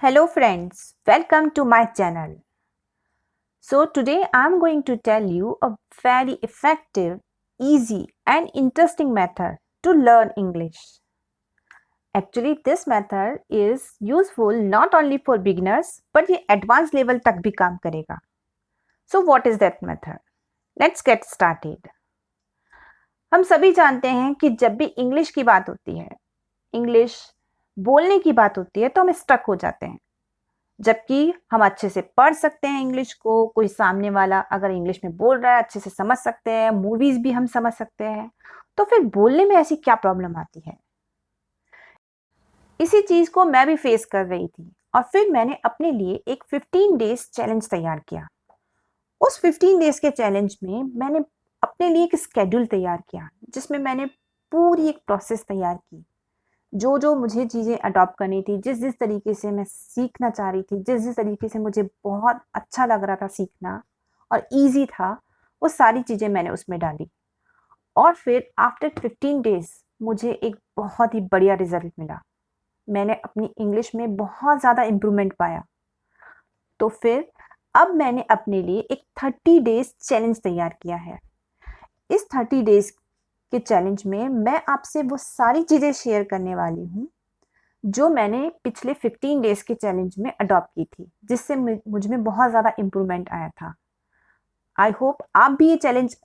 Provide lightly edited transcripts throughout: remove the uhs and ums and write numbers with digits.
Hello friends, welcome to my channel. So today I am going to tell you a very effective, easy and interesting method to learn English. Actually this method is useful not only for beginners but ये advanced level तक भी काम करेगा. So what is that method? Let's get started. हम सभी जानते हैं कि जब भी इंग्लिश की बात होती है, इंग्लिश बोलने की बात होती है तो हम स्टक हो जाते हैं. जबकि हम अच्छे से पढ़ सकते हैं इंग्लिश को, कोई सामने वाला अगर इंग्लिश में बोल रहा है अच्छे से समझ सकते हैं, मूवीज़ भी हम समझ सकते हैं, तो फिर बोलने में ऐसी क्या प्रॉब्लम आती है? इसी चीज़ को मैं भी फेस कर रही थी और फिर मैंने अपने लिए एक 15 डेज़ चैलेंज तैयार किया। उस 15 डेज़ के चैलेंज में मैंने अपने लिए एक शेड्यूल तैयार किया, जिसमें मैंने पूरी एक प्रोसेस तैयार की। जो मुझे चीज़ें अडॉप्ट करनी थी, जिस तरीके से मैं सीखना चाह रही थी, जिस तरीके से मुझे बहुत अच्छा लग रहा था सीखना और ईज़ी था, वो सारी चीज़ें मैंने उसमें डाली। और फिर आफ्टर 15 डेज़ मुझे एक बहुत ही बढ़िया रिज़ल्ट मिला। मैंने अपनी इंग्लिश में बहुत ज़्यादा इम्प्रूवमेंट पाया। तो फिर अब मैंने अपने लिए एक 30 डेज़ चैलेंज तैयार किया है। इस 30 डेज़ के चैलेंज में मैं आपसे वो सारी चीज़ें शेयर करने वाली हूँ जो मैंने पिछले 15 डेज़ के चैलेंज में अडॉप्ट की थी, जिससे मुझ में बहुत ज़्यादा इम्प्रूवमेंट आया था। आई होप आप भी ये चैलेंज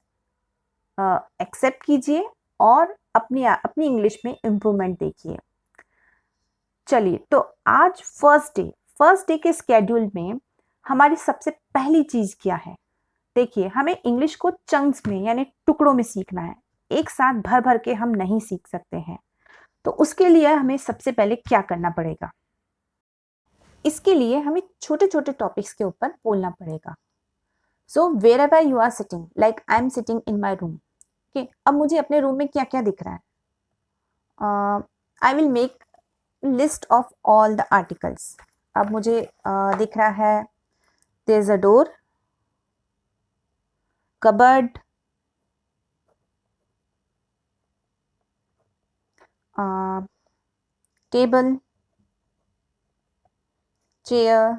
एक्सेप्ट कीजिए और अपनी इंग्लिश में इम्प्रूवमेंट देखिए। चलिए, तो आज फर्स्ट डे के स्केड्यूल में हमारी सबसे पहली चीज़ क्या है? देखिए, हमें इंग्लिश को चंक्स में यानी टुकड़ों में सीखना है। एक साथ भर-भर के हम नहीं सीख सकते हैं। तो उसके लिए हमें सबसे पहले क्या करना पड़ेगा? इसके लिए हमें छोटे-छोटे टॉपिक्स के ऊपर बोलना पड़ेगा। So wherever you are sitting, like I am sitting in my room, okay. अब मुझे अपने रूम में क्या-क्या दिख रहा है? I will make list of all the articles. अब मुझे दिख रहा है there is a door, cupboard, table, chair,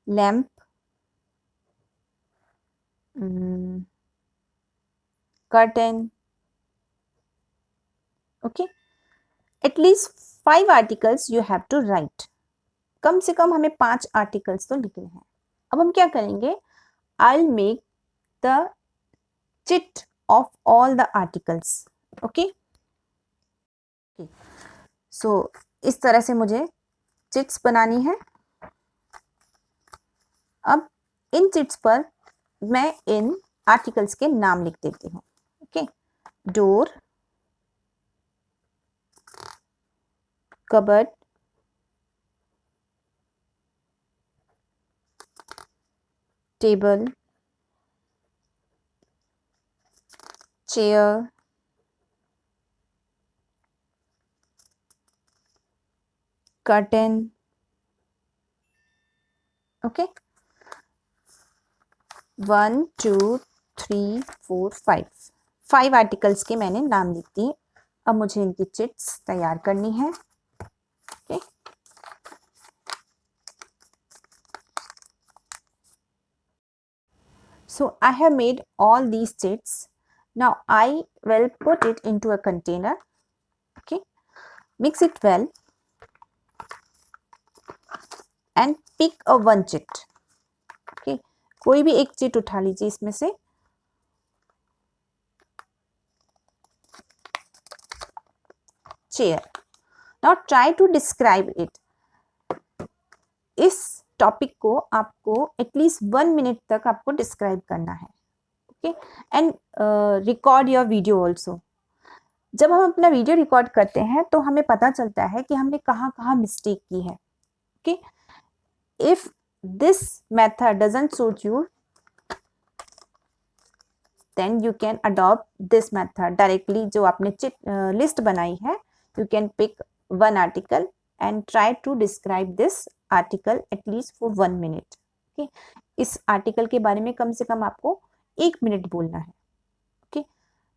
lamp, curtain, okay. At least 5 articles you have to write. कम से कम हमें 5 आर्टिकल्स तो लिखने हैं। अब हम क्या करेंगे? I'll make the chit of all the articles. Okay? So इस तरह से मुझे चिट्स बनानी है। अब इन चिट्स पर मैं इन आर्टिकल्स के नाम लिख देती हूँ। Okay, door, cupboard, table, chair, curtain, okay. 1 2 3 4 5 articles के मैंने नाम लिख दिए। अब मुझे इनकी चिट्स तैयार करनी है। Okay, so I have made all these chits. Now I will put it into a container. Okay, mix it well and pick a one chit. Okay, कोई भी एक चिट उठा लीजिए इसमें से। Chair. Now try to describe it. इस topic को आपको एटलीस्ट 1 मिनट तक आपको डिस्क्राइब करना है। Okay, and record your video also. जब हम अपना वीडियो रिकॉर्ड करते हैं तो हमें पता चलता है कि हमने कहाँ मिस्टेक की है। Okay, if this method doesn't suit you, then you can adopt this method directly. जो आपने लिस्ट बनाई है, you can pick one article and try to describe this article at least for 1 minute. Okay, इस article के बारे में कम से कम आपको 1 मिनट बोलना है। ओके,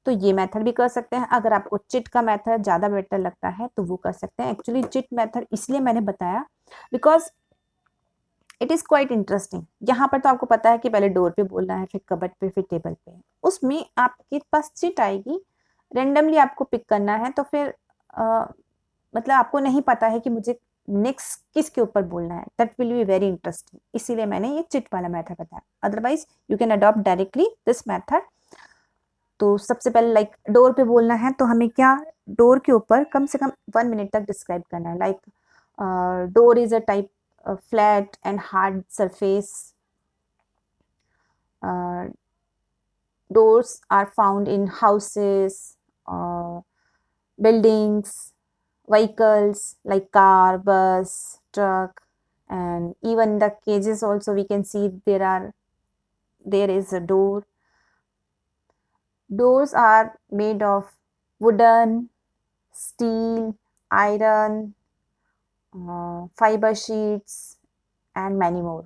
तो ये मेथड भी कर सकते हैं। अगर आपको चिट का मेथड ज़्यादा बेटर लगता है तो वो कर सकते हैं। एक्चुअली चिट मेथड इसलिए मैंने बताया because it is quite interesting. यहाँ पर तो आपको पता है कि पहले डोर पे बोलना है, फिर कबर्ड पे, फिर टेबल पे। उसमें आपके पास चिट आएगी, रेंडमली आपको पिक करना है, तो फिर मतलब आपको नहीं पता है कि मुझे नेक्स्ट किसके ऊपर बोलना है। That will be very interesting, इसीलिए मैंने ये चिट वाला मेथड बताया। Otherwise you can adopt directly this method. तो सबसे पहले लाइक डोर पे बोलना है तो हमें क्या, डोर के ऊपर कम से कम 1 मिनट तक डिस्क्राइब करना है। Like door is a type flat and hard surface. Doors are found in houses, buildings, vehicles like car, bus, truck, and even the cages also we can see there is a door. Doors are made of wooden, steel, iron, fiber sheets, and many more.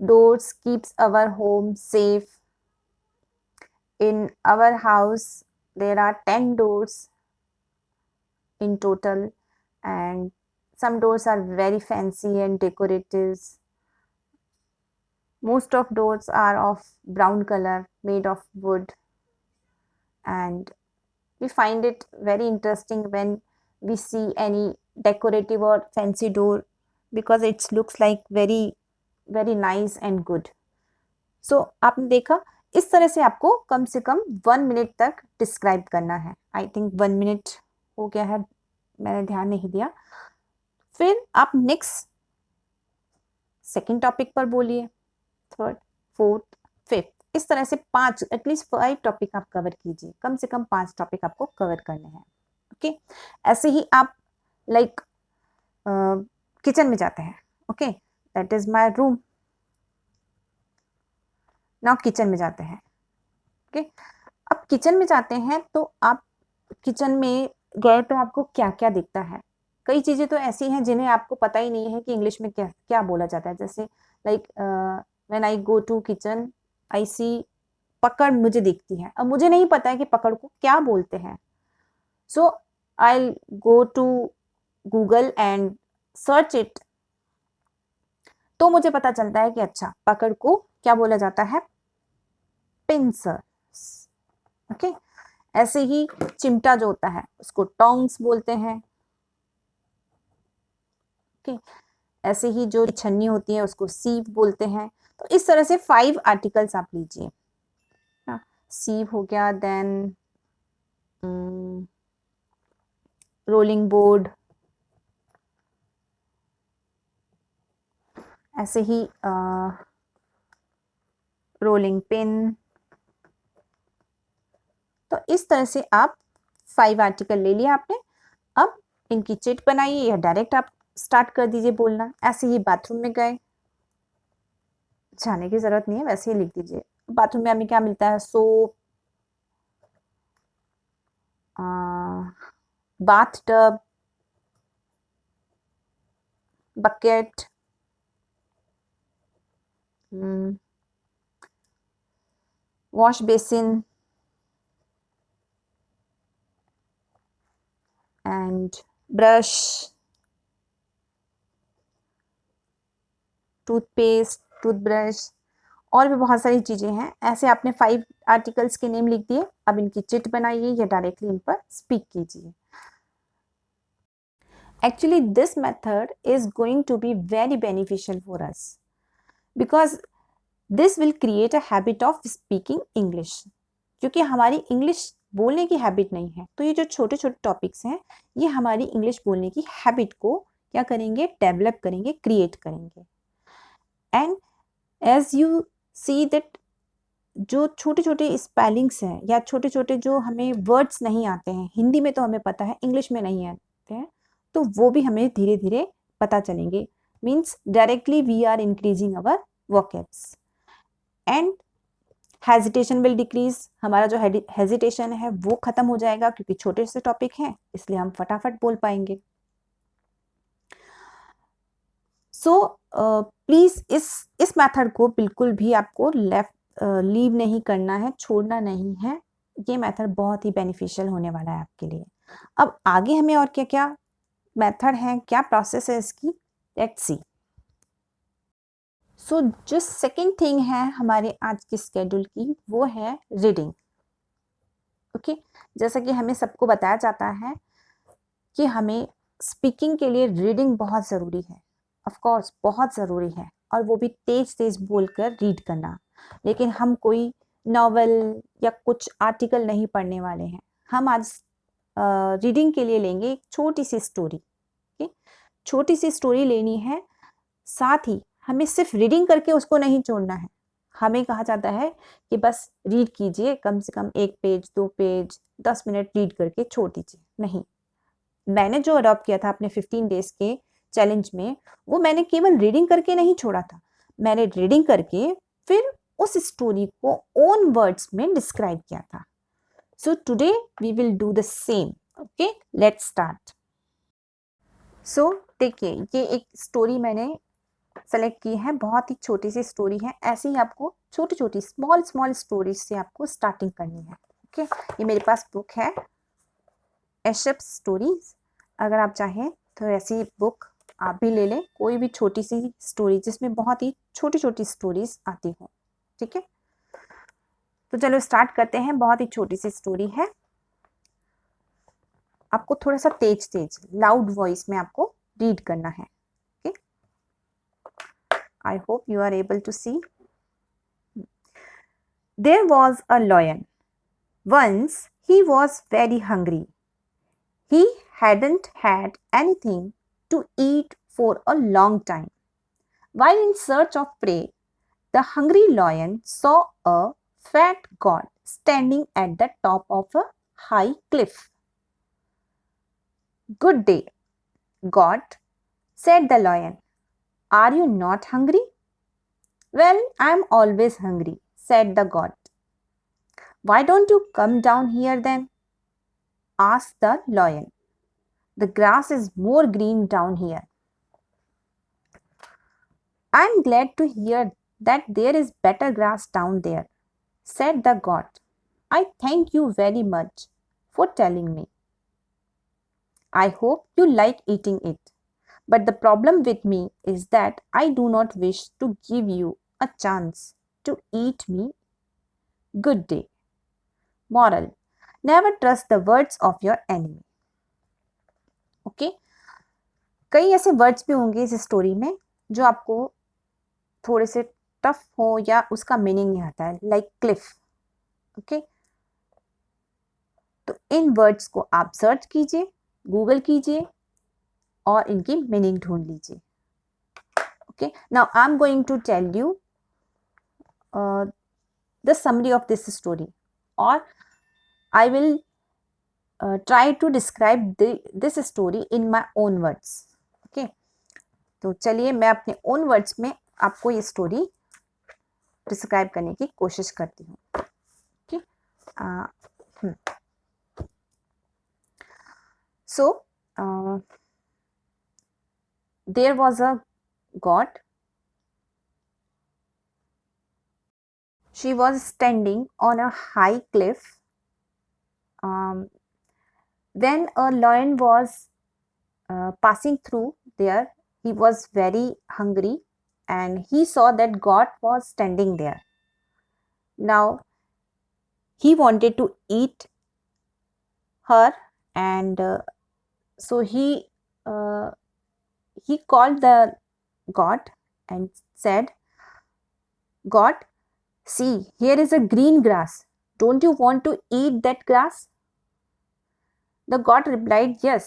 Doors keeps our home safe. In our house there are 10 doors in total, and some doors are very fancy and decorative. Most of doors are of brown color, made of wood, and we find it very interesting when we see any decorative or fancy door because it looks like very very nice and good. So आपने देखा, इस तरह से आपको कम से कम 1 minute तक describe करना है। आई थिंक 1 मिनट हो गया है, मैंने ध्यान नहीं दिया। फिर आप नेक्स्ट सेकंड टॉपिक पर बोलिए, थर्ड, फोर्थ, फिफ्थ, इस तरह से 5 एटलीस्ट 5 टॉपिक आप कवर कीजिए। कम से कम 5 टॉपिक आपको कवर करने हैं। ओके, ऐसे ही आप लाइक किचन में जाते हैं। Okay, that is my room. Now kitchen में जाते हैं। ओके, अब किचन में जाते हैं तो आप किचन में गए तो आपको क्या क्या दिखता है। कई चीज़ें तो ऐसी हैं जिन्हें आपको पता ही नहीं है कि इंग्लिश में क्या क्या बोला जाता है। जैसे like when I go to kitchen I see पकड़ मुझे दिखती है। अब मुझे नहीं पता है कि पकड़ को क्या बोलते हैं। So I go to Google and search it, तो मुझे पता चलता है कि अच्छा पकड़ को क्या बोला जाता है, पिंसर। ओके, ऐसे ही चिमटा जो होता है उसको टोंग्स बोलते हैं। ओके, ऐसे ही जो छन्नी होती है उसको सीव बोलते हैं। तो इस तरह से 5 आर्टिकल्स आप लीजिए। सीव हो गया, देन रोलिंग बोर्ड, ऐसे ही रोलिंग पिन। तो इस तरह से आप 5 आर्टिकल ले लिया आपने। अब इनकी चिट बनाइए या डायरेक्ट आप स्टार्ट कर दीजिए बोलना। ऐसे ही बाथरूम में गए, जाने की जरूरत नहीं है, वैसे ही लिख दीजिए। बाथरूम में हमें क्या मिलता है, soap, bath tub, bucket, wash basin and brush, toothpaste, toothbrush, और भी बहुत सारी चीज़ें हैं। ऐसे आपने 5 आर्टिकल्स के नेम लिख दिए। अब इनकी चिट बनाइए या डायरेक्टली इन पर स्पीक कीजिए। Actually, this method is going to be very beneficial for us because this will create a habit of speaking English. क्योंकि हमारी इंग्लिश बोलने की हैबिट नहीं है, तो ये जो छोटे छोटे टॉपिक्स हैं ये हमारी इंग्लिश बोलने की हैबिट को क्या करेंगे, डेवलप करेंगे, क्रिएट करेंगे। And as you see that जो छोटे छोटे स्पेलिंग्स हैं या छोटे छोटे जो हमें वर्ड्स नहीं आते हैं, हिंदी में तो हमें पता है, इंग्लिश में नहीं आते हैं, तो वो भी हमें धीरे धीरे पता चलेंगे। Means directly we are increasing our vocabs and hesitation will decrease. हमारा जो हेजिटेशन है वो खत्म हो जाएगा क्योंकि छोटे से टॉपिक हैं, इसलिए हम फटाफट बोल पाएंगे। सो प्लीज इस मेथड को बिल्कुल भी आपको लीव नहीं करना है, छोड़ना नहीं है। ये मेथड बहुत ही बेनिफिशियल होने वाला है आपके लिए। अब आगे हमें और क्या क्या मेथड है, क्या प्रोसेस है इसकी, लेट्स सी। सो जो सेकंड थिंग है हमारे आज की स्केड्यूल की, वो है रीडिंग। ओके, जैसा कि हमें सबको बताया जाता है कि हमें स्पीकिंग के लिए रीडिंग बहुत ज़रूरी है, ऑफ कोर्स बहुत ज़रूरी है, और वो भी तेज तेज बोलकर रीड करना। लेकिन हम कोई नॉवल या कुछ आर्टिकल नहीं पढ़ने वाले हैं। हम आज रीडिंग के लिए लेंगे एक छोटी सी स्टोरी। ओके, छोटी सी स्टोरी लेनी है, साथ ही हमें सिर्फ रीडिंग करके उसको नहीं छोड़ना है। हमें कहा जाता है कि बस रीड कीजिए, कम से कम 1 पेज 2 पेज 10 मिनट रीड करके छोड़ दीजिए। नहीं, मैंने जो अडॉप्ट किया था अपने 15 डेज के चैलेंज में, वो मैंने केवल रीडिंग करके नहीं छोड़ा था। मैंने रीडिंग करके फिर उस स्टोरी को ओन वर्ड्स में डिस्क्राइब किया था। So today we will do the same. Okay, let's start. So देखिए, ये एक स्टोरी मैंने सेलेक्ट की है, बहुत ही छोटी सी स्टोरी है। ऐसे ही आपको छोटी छोटी स्मॉल स्मॉल स्टोरीज से आपको स्टार्टिंग करनी है। ओके, ये मेरे पास बुक है एशप स्टोरीज। अगर आप चाहें तो ऐसी बुक आप भी ले लें, कोई भी छोटी सी स्टोरी जिसमें बहुत ही छोटी छोटी स्टोरीज आती हो। ठीक है, तो चलो स्टार्ट करते हैं। बहुत ही छोटी सी स्टोरी है, आपको थोड़ा सा तेज तेज लाउड वॉइस में आपको रीड करना है। Okay, I hope you are able to see. There was a lion. Once he was very hungry. He hadn't had anything to eat for a long time. While in search of prey, the hungry lion saw a fat goat standing at the top of a high cliff. Good day, goat, said the lion. Are you not hungry? Well, I'm always hungry, said the goat. Why don't you come down here then? Asked the lion. The grass is more green down here. I'm glad to hear that there is better grass down there, said the goat. I thank you very much for telling me. I hope you like eating it. But the problem with me is that I do not wish to give you a chance to eat me. Good day. Moral: never trust the words of your enemy. Okay? कई ऐसे words भी होंगे इस story में जो आपको थोड़े से टफ हो या उसका मीनिंग नहीं आता है, लाइक क्लिफ। ओके, तो इन वर्ड्स को आप सर्च कीजिए, गूगल कीजिए और इनकी मीनिंग ढूंढ लीजिए। Okay, now I am going to tell you the summary of this story, और I will try to describe this story in my own words. Okay, तो चलिए मैं अपने own words में आपको ये स्टोरी डिस्क्राइब करने की कोशिश करती हूँ। Okay, so there was a goat. She was standing on a high cliff. When a lion was passing through there, he was very hungry and he saw that goat was standing there. Now he wanted to eat her, and so he called the goat and said, "Goat, see, here is a green grass. Don't you want to eat that grass?" The goat replied, "Yes,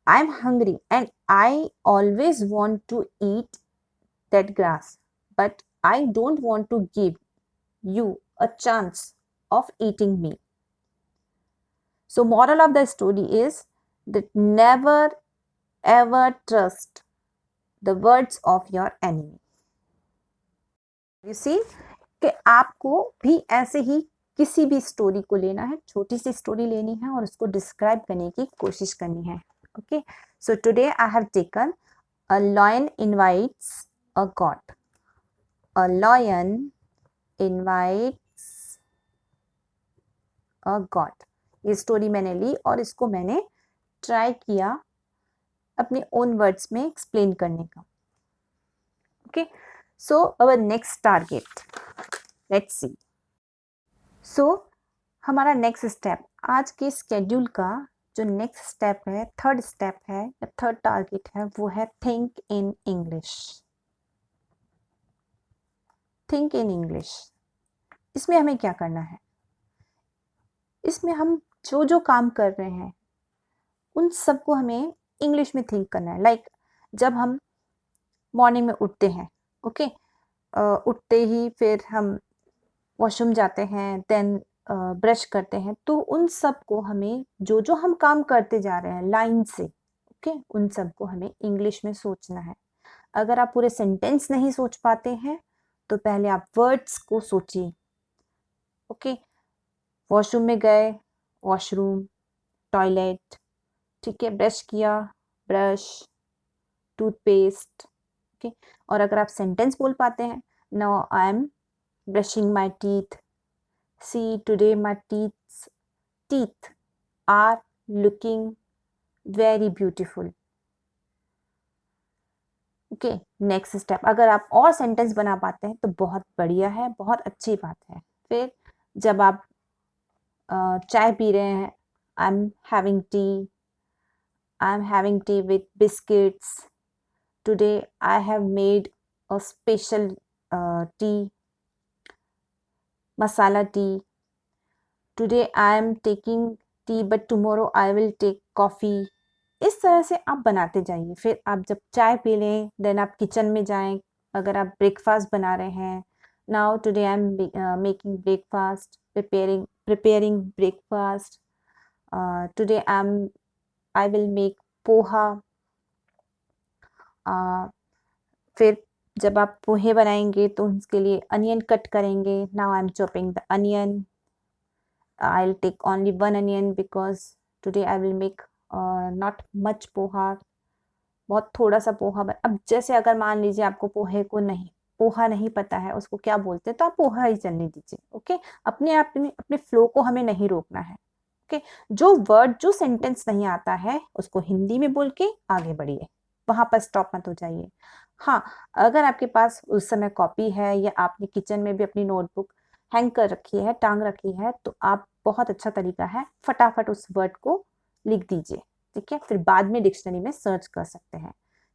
I am hungry and I always want to eat that grass, but I don't want to give you a chance of eating me." So moral of the story is that never ever trust the words of your enemy. You see कि आपको भी ऐसे ही किसी भी story को लेना है, छोटी सी स्टोरी लेनी है और उसको डिस्क्राइब करने की कोशिश करनी है। Okay, so today I have taken a lion invites a goat. A lion invites a goat. ये स्टोरी मैंने ली और इसको मैंने ट्राई किया अपने ओन वर्ड्स में एक्सप्लेन करने का। Okay, so our next target, let's see. So हमारा नेक्स्ट स्टेप, आज के स्केड्यूल का जो नेक्स्ट स्टेप है, थर्ड स्टेप है या थर्ड टारगेट है, वो है think in English. Think in English. इसमें हमें क्या करना है? इसमें हम जो जो काम कर रहे हैं उन सबको हमें इंग्लिश में थिंक करना है। लाइक जब हम मॉर्निंग में उठते हैं, ओके, उठते ही फिर हम वॉशरूम जाते हैं, देन ब्रश करते हैं, तो उन सब को हमें जो जो हम काम करते जा रहे हैं लाइन से, ओके, उन सब को हमें इंग्लिश में सोचना है। अगर आप पूरे सेंटेंस नहीं सोच पाते हैं तो पहले आप वर्ड्स को सोचिए। ओके, वॉशरूम में गए, वॉशरूम, टॉयलेट, ठीक है, ब्रश किया, ब्रश, टूथपेस्ट, ओके। और अगर आप सेंटेंस बोल पाते हैं, now I am brushing my teeth, see today my teeth are looking very beautiful. Okay, next step, अगर आप और सेंटेंस बना पाते हैं तो बहुत बढ़िया है, बहुत अच्छी बात है। फिर जब आप चाय पी रहे हैं, I am having T, I am having T with biscuits, today I have made a special T, masala tea, today I am taking tea but tomorrow I will take coffee। इस तरह से आप बनाते जाइए। फिर आप जब चाय पी लें, देन आप किचन में जाएं। अगर आप ब्रेकफास्ट बना रहे हैं, now today I am making breakfast, preparing breakfast, today I will make poha. फिर जब आप पोहे बनाएंगे तो उसके लिए अनियन कट करेंगे, now I M chopping the onion, I'll take only one onion because today I will make not much poha, बहुत थोड़ा सा पोहा। अब जैसे अगर मान लीजिए आपको पोहा नहीं पता है उसको क्या बोलते हैं, तो आप पोहा ही चलने दीजिए। ओके, अपने आप में अपने फ्लो को हमें नहीं रोकना है। ओके, जो वर्ड, जो सेंटेंस नहीं आता है उसको हिंदी में बोल के आगे बढ़िए, वहां पर स्टॉप मत हो जाइए। हाँ, अगर आपके पास उस समय कॉपी है या आपने किचन में भी अपनी नोटबुक हैंग कर रखी है, टांग रखी है, तो आप बहुत अच्छा तरीका है, फटाफट उस वर्ड को लिख दीजिए। ठीक है, फिर बाद में डिक्शनरी में सर्च कर सकते हैं।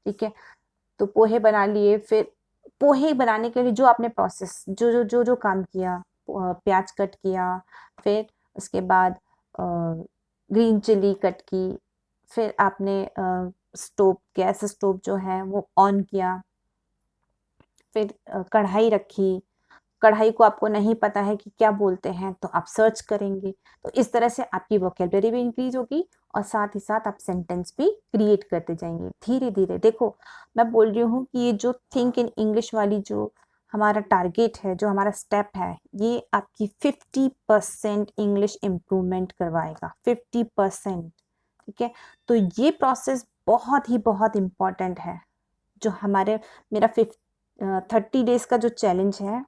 ठीक है, तो पोहे बना लिए। फिर पोहे बनाने के लिए जो आपने प्रोसेस, जो काम किया, प्याज कट किया, फिर उसके बाद ग्रीन चिली कट की, फिर आपने गैस स्टोव जो है वो ऑन किया, फिर कढ़ाई रखी। कढ़ाई को आपको नहीं पता है कि क्या बोलते हैं तो आप सर्च करेंगे। तो इस तरह से आपकी वोकैबुलरी भी इंक्रीज होगी और साथ ही साथ आप सेंटेंस भी क्रिएट करते जाएंगे धीरे धीरे। देखो, मैं बोल रही हूँ कि ये जो थिंक इन इंग्लिश वाली जो हमारा टारगेट है, जो हमारा स्टेप है, ये आपकी 50% इंग्लिश इम्प्रूवमेंट करवाएगा, 50%। ठीक है, तो ये प्रोसेस बहुत इम्पॉर्टेंट है। जो मेरा 30 डेज का जो चैलेंज है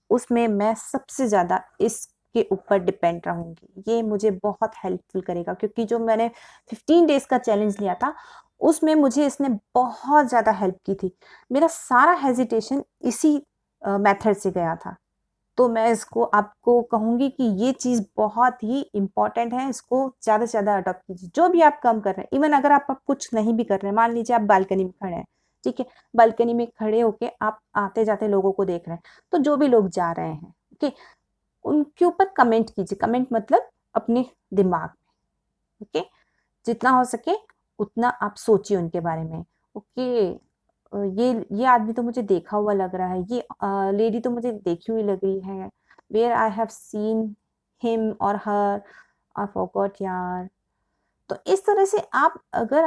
उसमें मैं सबसे ज़्यादा इसके ऊपर डिपेंड रहूँगी। ये मुझे बहुत हेल्पफुल करेगा, क्योंकि जो मैंने 15 डेज का चैलेंज लिया था उसमें मुझे इसने बहुत ज़्यादा हेल्प की थी। मेरा सारा हेजिटेशन इसी मेथड से गया था। तो मैं इसको आपको कहूँगी कि ये चीज़ बहुत ही इम्पॉर्टेंट है, इसको ज़्यादा से ज़्यादा अडॉप्ट कीजिए। जो भी आप काम कर रहे हैं, इवन अगर आप कुछ नहीं भी कर रहे हैं, मान लीजिए आप बालकनी में खड़े हैं, ठीक है, बालकनी में खड़े होके आप आते जाते लोगों को देख रहे हैं, तो जो भी लोग जा रहे हैं, ओके, उनके ऊपर कमेंट कीजिए। कमेंट मतलब अपने दिमाग में, ओके, जितना हो सके उतना आप सोचिए उनके बारे में। ओके, ये आदमी तो मुझे देखा हुआ लग रहा है, ये लेडी तो मुझे देखी हुई लग रही है, where I have seen him और हर, आई फॉरगॉट यार। तो इस तरह से अगर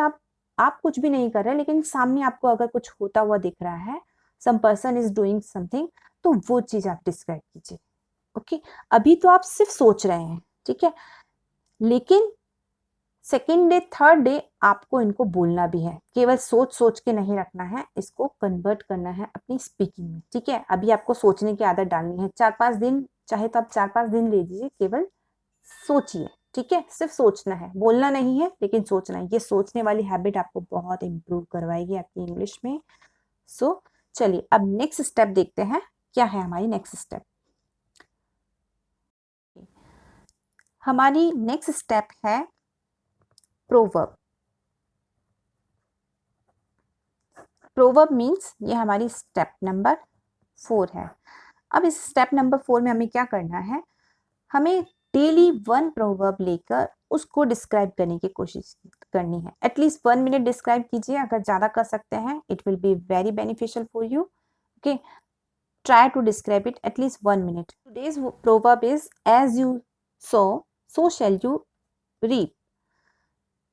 आप कुछ भी नहीं कर रहे लेकिन सामने आपको अगर कुछ होता हुआ दिख रहा है, some person is doing something, तो वो चीज आप डिस्क्राइब कीजिए। ओके, अभी तो आप सिर्फ सोच रहे हैं, ठीक है, लेकिन सेकेंड डे, थर्ड डे आपको इनको बोलना भी है। केवल सोच सोच के नहीं रखना है, इसको कन्वर्ट करना है अपनी स्पीकिंग में। ठीक है, अभी आपको सोचने की आदत डालनी है। 4-5 दिन, चाहे तो आप 4-5 दिन ले लीजिए केवल सोचिए, ठीक है, सिर्फ सोचना है, बोलना नहीं है लेकिन सोचना है। ये सोचने वाली हैबिट आपको बहुत इम्प्रूव करवाएगी आपकी इंग्लिश में। सो चलिए अब नेक्स्ट स्टेप देखते हैं, क्या है हमारी नेक्स्ट स्टेप। हमारी नेक्स्ट स्टेप है प्रोवर्ब। प्रोवर्ब मीन्स ये हमारी स्टेप नंबर 4 है। अब इस स्टेप नंबर 4 में हमें क्या करना है, हमें डेली 1 प्रोवर्ब लेकर उसको डिस्क्राइब करने की कोशिश करनी है। एटलीस्ट 1 मिनट डिस्क्राइब कीजिए, अगर ज़्यादा कर सकते हैं it will be very beneficial for you. Okay, try to describe it at least 1 minute. Today's proverb is as you sow so shall you reap.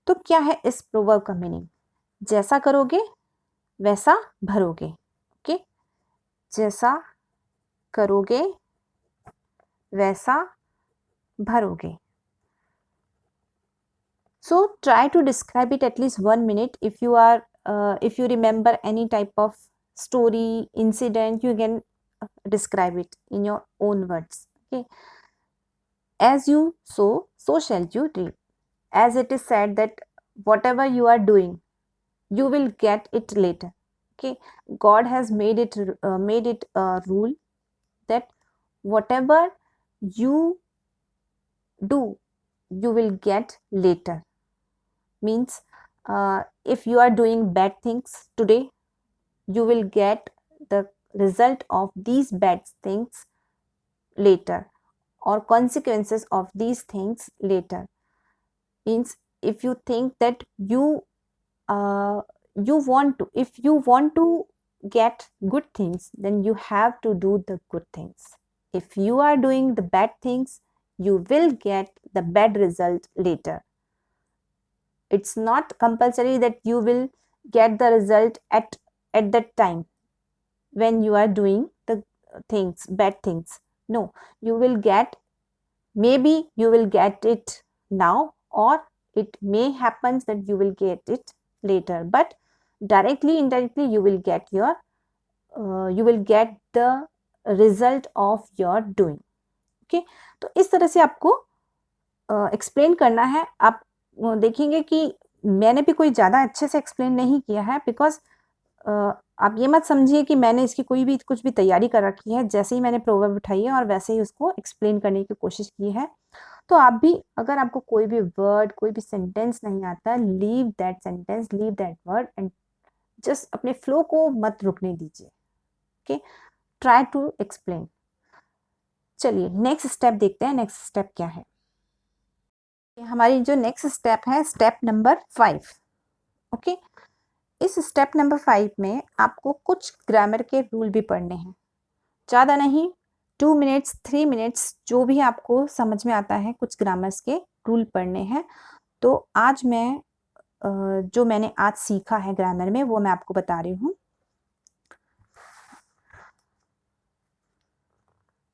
तो क्या है इस प्रोवर्ब का मीनिंग, जैसा करोगे वैसा भरोगे। ओके, जैसा करोगे वैसा भरोगे। So try to describe it at least 1 minute. If you remember any type of story, incident, you can describe it in your own words. Okay. As you sow, so shall you reap. As it is said that whatever you are doing, you will get it later. Okay. God has made it a rule that whatever you do, you will get later. Means if you are doing bad things today, you will get the result of these bad things later, or consequences of these things later. Means if you think that if you want to get good things, then you have to do the good things. If you are doing the bad things, you will get the bad result later. It's not compulsory that you will get the result at that time when you are doing the bad things. No, you will get, maybe you will get it now, or it may happen that you will get it later, but directly indirectly you will get the result of your doing. Okay, तो इस तरह से आपको explain करना है। आप देखेंगे कि मैंने भी कोई ज़्यादा अच्छे से एक्सप्लेन नहीं किया है, बिकॉज आप ये मत समझिए कि मैंने इसकी कुछ भी तैयारी कर रखी है। जैसे ही मैंने प्रोवर्ब उठाई है और वैसे ही उसको एक्सप्लेन करने की कोशिश की है। तो आप भी, अगर आपको कोई भी वर्ड, कोई भी सेंटेंस नहीं आता, leave that sentence, leave that word and just अपने फ्लो को मत रुकने दीजिए। Okay, try to explain. चलिए नेक्स्ट स्टेप देखते हैं, नेक्स्ट स्टेप क्या है। हमारी जो नेक्स्ट स्टेप है, स्टेप नंबर 5। ओके, इस स्टेप नंबर 5 में आपको कुछ ग्रामर के रूल भी पढ़ने हैं। ज़्यादा नहीं, 2 मिनट्स 3 मिनट्स जो भी आपको समझ में आता है, कुछ ग्रामर्स के रूल पढ़ने हैं। तो आज मैं जो मैंने आज सीखा है ग्रामर में, वो मैं आपको बता रही हूँ।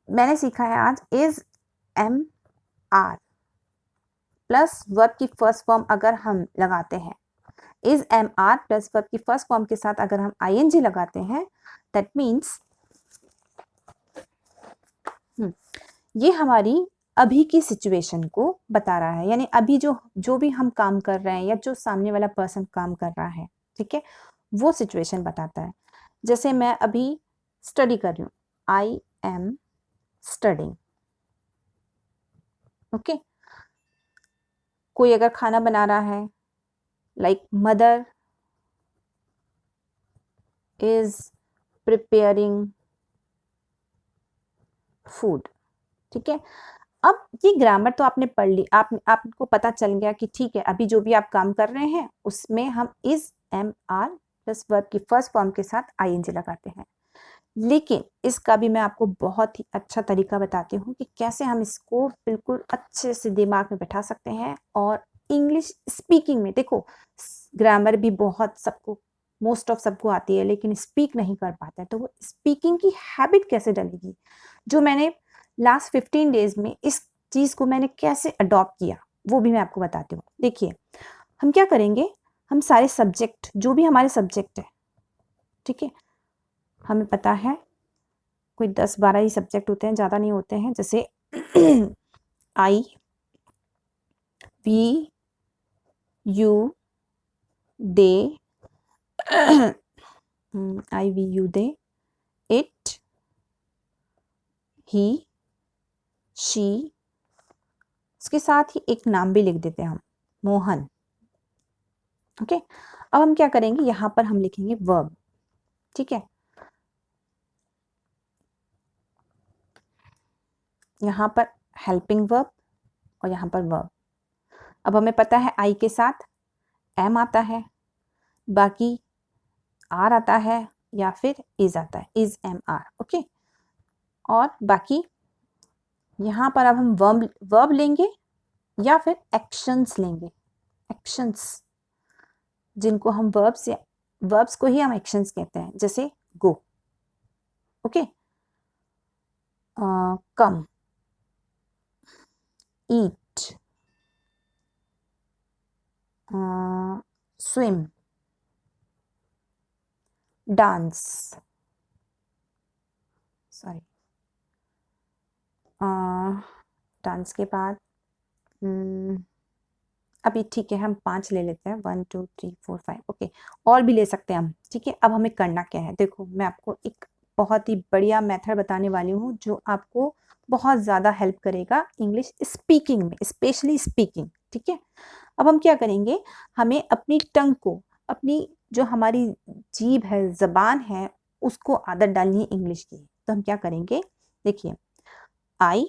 मैंने सीखा है आज is am are plus verb की फर्स्ट फॉर्म अगर हम लगाते हैं, is am are plus verb की फर्स्ट फॉर्म के साथ अगर हम आईएनजी लगाते हैं, दैट मीन्स ये हमारी अभी की सिचुएशन को बता रहा है। यानी अभी जो भी हम काम कर रहे हैं या जो सामने वाला पर्सन काम कर रहा है, ठीक है, वो सिचुएशन बताता है। जैसे मैं अभी स्टडी कर रही हूँ, आई एम स्टडिंग। ओके, कोई अगर खाना बना रहा है, like mother is preparing food. ठीक है, अब ये ग्रामर तो आपने पढ़ ली, आपको पता चल गया कि ठीक है, अभी जो भी आप काम कर रहे हैं उसमें हम is am are plus verb की फर्स्ट फॉर्म के साथ आईएनजी लगाते हैं। लेकिन इसका भी मैं आपको बहुत ही अच्छा तरीका बताती हूँ कि कैसे हम इसको बिल्कुल अच्छे से दिमाग में बैठा सकते हैं। और इंग्लिश स्पीकिंग में देखो, ग्रामर भी बहुत सबको, मोस्ट ऑफ सबको आती है, लेकिन स्पीक नहीं कर पाता है। तो वो स्पीकिंग की हैबिट कैसे डलेगी, जो मैंने लास्ट 15 डेज में इस चीज़ को मैंने कैसे अडॉप्ट किया, वो भी मैं आपको बताती हूँ। देखिए, हम क्या करेंगे, हम सारे सब्जेक्ट, जो भी हमारे सब्जेक्ट है, ठीक है, हमें पता है कोई 10-12 ही सब्जेक्ट होते हैं, ज़्यादा नहीं होते हैं। जैसे I we you they, I we you they, it he she, उसके साथ ही एक नाम भी लिख देते हैं हम, मोहन। ओके, अब हम क्या करेंगे, यहां पर हम लिखेंगे वर्ब। ठीक है, यहां पर हेल्पिंग वर्ब और यहां पर वर्ब। अब हमें पता है आई के साथ एम आता है, बाकी आर आता है या फिर इज आता है, इज एम आर। ओके, और बाकी यहां पर अब हम वर्ब लेंगे या फिर एक्शंस लेंगे, एक्शंस जिनको हम वर्ब्स को ही हम एक्शंस कहते हैं, जैसे गो। ओके, कम, ईट, स्विम, डांस, सॉरी, डांस के बाद अभी ठीक है हम 5 ले लेते हैं, 1 2 3 4 5। ओके, और भी ले सकते हैं हम। ठीक है, अब हमें करना क्या है, देखो मैं आपको एक बहुत ही बढ़िया मेथड बताने वाली हूँ जो आपको बहुत ज़्यादा हेल्प करेगा इंग्लिश स्पीकिंग में, स्पेशली स्पीकिंग। ठीक है, अब हम क्या करेंगे, हमें अपनी टंग को, अपनी जो हमारी जीभ है, जबान है, उसको आदत डालनी है इंग्लिश की। तो हम क्या करेंगे, देखिए, आई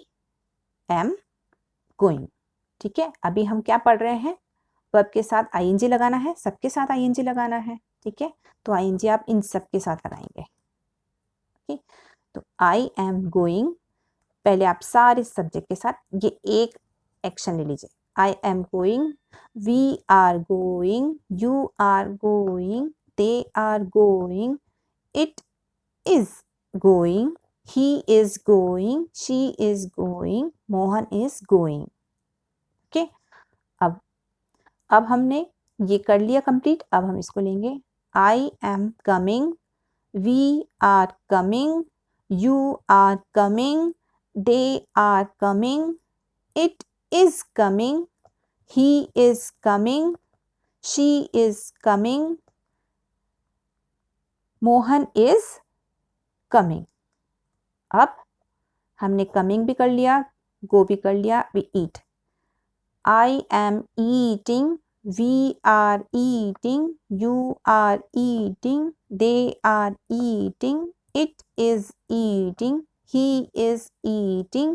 एम गोइंग। ठीक है, अभी हम क्या पढ़ रहे हैं, वर्ब के साथ आईएनजी लगाना है, सबके साथ आईएनजी लगाना है। ठीक है, तो आईएनजी आप इन सब के साथ लगाएंगे। ठीक, तो आई एम गोइंग, पहले आप सारे सब्जेक्ट के साथ ये एक एक्शन ले लीजिए। I am going, we are going, you are going, they are going, it is going, he is going, she is going, Mohan is going। Okay, अब हमने ये कर लिया कंप्लीट। अब हम इसको लेंगे, I am coming, we are coming, you are coming, they are coming, it is coming, he is coming, she is coming, Mohan is coming. अब हमने कमिंग भी कर लिया, गो भी कर लिया, we eat, I am eating, we are eating, you are eating, they are eating, it is eating, he is eating,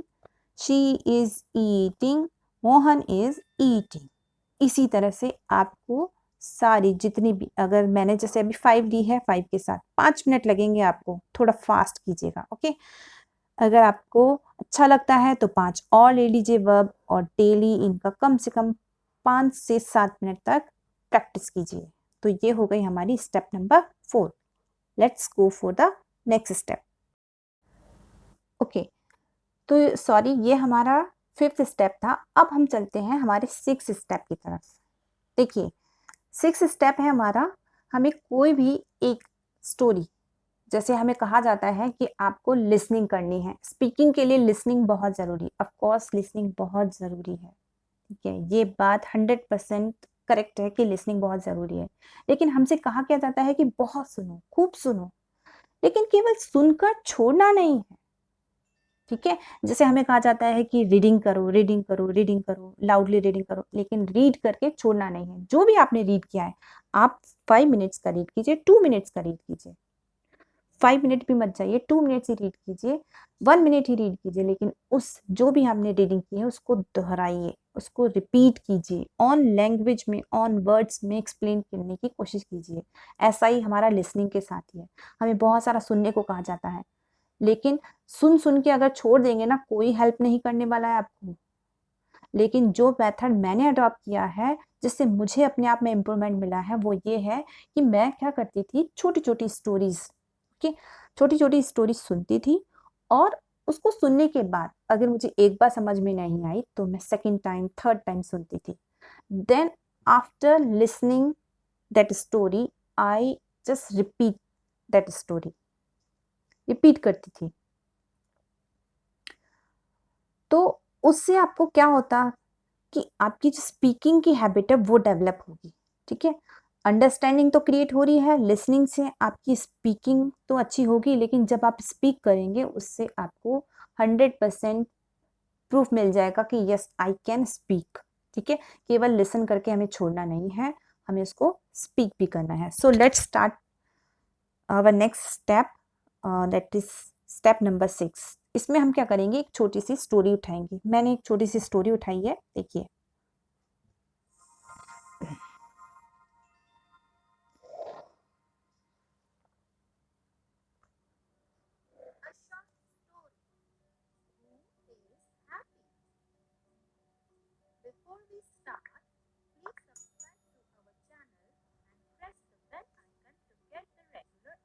she is eating, Mohan is eating। इसी तरह से आपको सारी जितनी भी, अगर मैंने जैसे अभी 5 ली है, 5 के साथ 5 मिनट लगेंगे आपको, थोड़ा फास्ट कीजिएगा। ओके, अगर आपको अच्छा लगता है तो 5 और ले लीजिए वर्ब, और डेली इनका कम से कम 5 से 7 मिनट तक प्रैक्टिस कीजिए। तो ये हो गई हमारी step number 4। Let's go for the next step. Okay, तो सॉरी, ये हमारा 5th स्टेप था। अब हम चलते हैं हमारे 6th स्टेप की तरफ। देखिए, 6th स्टेप है हमारा, हमें कोई भी एक स्टोरी, जैसे हमें कहा जाता है कि आपको लिसनिंग करनी है। स्पीकिंग के लिए लिसनिंग बहुत ज़रूरी है, ऑफ कोर्स लिसनिंग बहुत ज़रूरी है। ठीक है, ये बात 100% करेक्ट है कि लिसनिंग बहुत ज़रूरी है। लेकिन हमसे कहा क्या जाता है कि बहुत सुनो, खूब सुनो, लेकिन केवल सुनकर छोड़ना नहीं है। ठीक है, जैसे हमें कहा जाता है कि रीडिंग करो, रीडिंग करो, रीडिंग करो, लाउडली रीडिंग करो, लेकिन रीड करके छोड़ना नहीं है। जो भी आपने रीड किया है, आप 5 मिनट्स का रीड कीजिए, 2 मिनट्स का रीड कीजिए, 5 मिनट भी मत जाइए, 2 मिनट्स ही रीड कीजिए, 1 मिनट ही रीड कीजिए, लेकिन उस जो भी हमने रीडिंग की है उसको दोहराइए, उसको रिपीट कीजिए, ऑन लैंग्वेज में, ऑन वर्ड्स में एक्सप्लेन करने की कोशिश कीजिए। ऐसा ही हमारा लिसनिंग के साथ ही है। हमें बहुत सारा सुनने को कहा जाता है, लेकिन सुन सुन के अगर छोड़ देंगे ना, कोई हेल्प नहीं करने वाला है आपको। लेकिन जो मेथड मैंने अडॉप्ट किया है, जिससे मुझे अपने आप में इम्प्रूवमेंट मिला है, वो ये है कि मैं क्या करती थी, छोटी छोटी स्टोरीज, ओके, छोटी छोटी स्टोरीज सुनती थी, और उसको सुनने के बाद अगर मुझे एक बार समझ में नहीं आई तो मैं सेकंड टाइम, थर्ड टाइम सुनती थी। Then after listening that story, I just repeat that story, repeat करती थी। तो उससे आपको क्या होता, कि आपकी जो स्पीकिंग की हैबिट है वो डेवलप होगी, ठीक है। अंडरस्टैंडिंग तो क्रिएट हो रही है, लिसनिंग से आपकी स्पीकिंग तो अच्छी होगी, लेकिन जब आप स्पीक करेंगे उससे आपको 100% प्रूफ मिल जाएगा कि यस आई कैन स्पीक, ठीक है। केवल लिसन करके हमें छोड़ना नहीं है, हमें उसको स्पीक भी करना है। So let's start our next step, that is step number 6। इसमें हम क्या करेंगे, एक छोटी सी स्टोरी उठाएंगे। मैंने एक छोटी सी स्टोरी उठाई है, देखिए। Before we start, please subscribe to our channel and press the bell icon to get the regular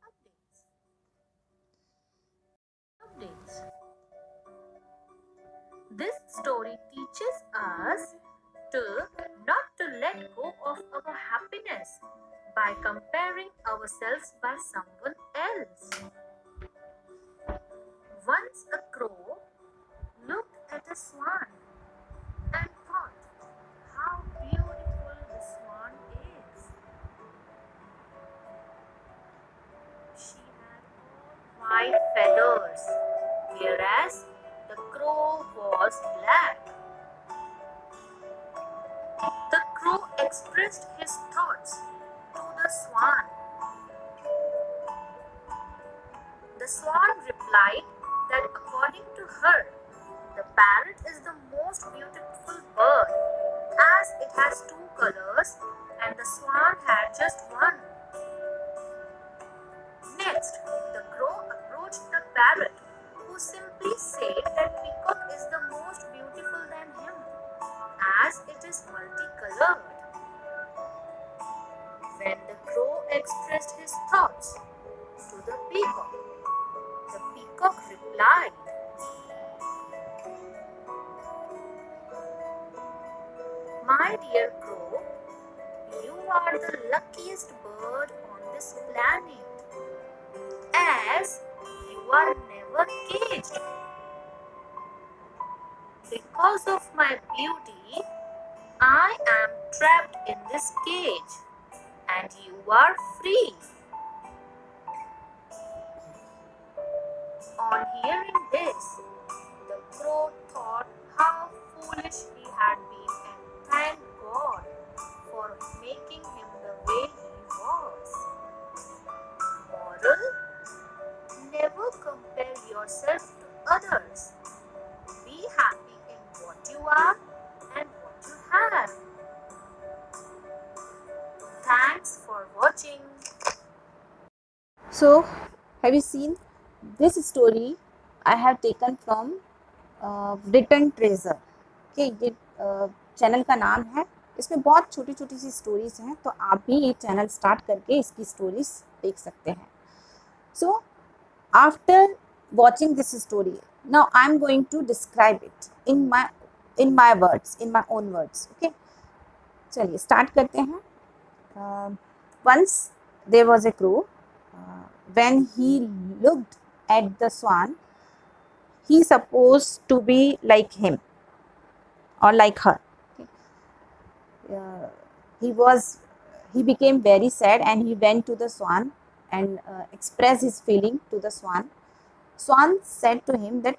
updates. This story teaches us to not to let go of our happiness by comparing ourselves by someone else. Once a crow looked at a swan and thought how beautiful the swan is. She had all white feathers, whereas the crow was black. The crow expressed his thoughts to the swan. The swan replied that according to her, the parrot is the most beautiful bird as it has two colors and the swan had just one. Next, the crow approached the parrot, who simply said that peacock is the most beautiful than him, as it is multicolored. When the crow expressed his thoughts to the peacock replied, "My dear crow, you are the luckiest bird on this planet, as you are never caged. Because of my beauty, I am trapped in this cage, and you are free." On hearing this, the crow thought how foolish he had been and thanked God for making him the way he was. Moral: never compare yourself to others. Be happy in what you are and what you have. Thanks for watching. So, have you seen this story? I have taken from return treasure के, ये channel का नाम है। इसमें बहुत छोटी छोटी सी stories हैं, तो आप भी ये चैनल स्टार्ट करके इसकी स्टोरीज देख सकते हैं। So after watching this story, now I am going to describe it in my words, in my own words. Okay, चलिए स्टार्ट करते हैं। Once there was a crow, when he looked at the swan, he supposed to be like him or like her. Uh, he became very sad and he went to the swan and expressed his feeling to the swan. Swan said to him that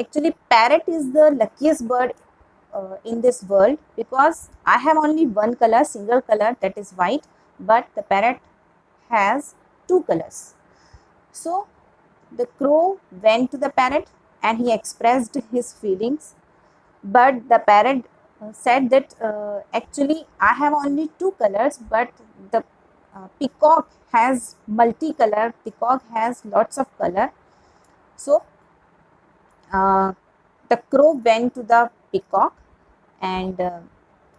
actually parrot is the luckiest bird in this world, because I have only one color, single color, that is white, but the parrot has two colors. So the crow went to the parrot and he expressed his feelings, but the parrot said that actually I have only two colors, but the peacock has multicolor, peacock has lots of color. So the crow went to the peacock and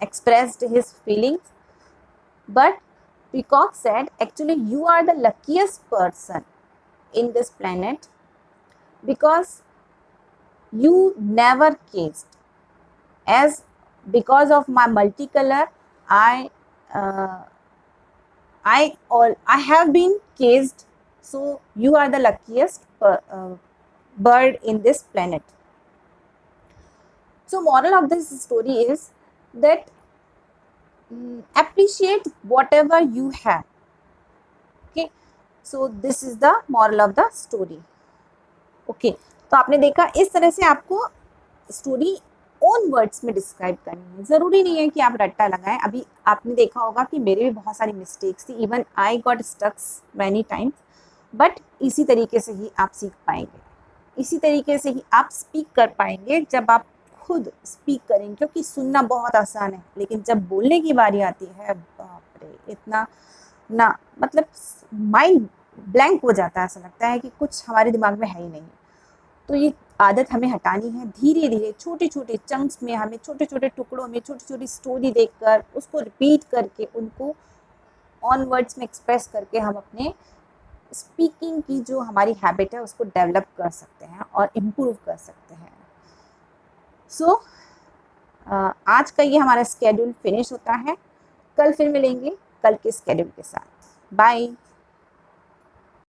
expressed his feelings, but peacock said actually you are the luckiest person in this planet, because you never caged, as because of my multicolor I have been caged, so you are the luckiest bird in this planet. So moral of this story is that appreciate whatever you have. Okay, so this is the moral of the story. Okay, तो आपने देखा इस तरह से आपको story own words में describe करनी है, ज़रूरी नहीं है कि आप रट्टा लगाएं। अभी आपने देखा होगा कि मेरे भी बहुत सारी मिस्टेक्स थी, even I got stucks many times, but इसी तरीके से ही आप सीख पाएंगे, इसी तरीके से ही आप स्पीक कर पाएंगे जब आप खुद स्पीक करेंगे, क्योंकि सुनना बहुत आसान है लेकिन जब बोलने की बारी आती है, बाप रे, इतना ना, मतलब माइंड ब्लैंक हो जाता है, ऐसा लगता है कि कुछ हमारे दिमाग में है ही नहीं। तो ये आदत हमें हटानी है, धीरे धीरे छोटे छोटे चंक्स में, हमें छोटे छोटे टुकड़ों में छोटी छोटी स्टोरी देखकर उसको रिपीट करके उनको ऑन वर्ड्स में एक्सप्रेस करके हम अपने स्पीकिंग की जो हमारी हैबिट है उसको डेवलप कर सकते हैं और इम्प्रूव कर सकते हैं। सो आज का ये हमारा स्केड्यूल फिनिश होता है, कल फिर मिलेंगे कल के स्केड्यूल के साथ। बाय।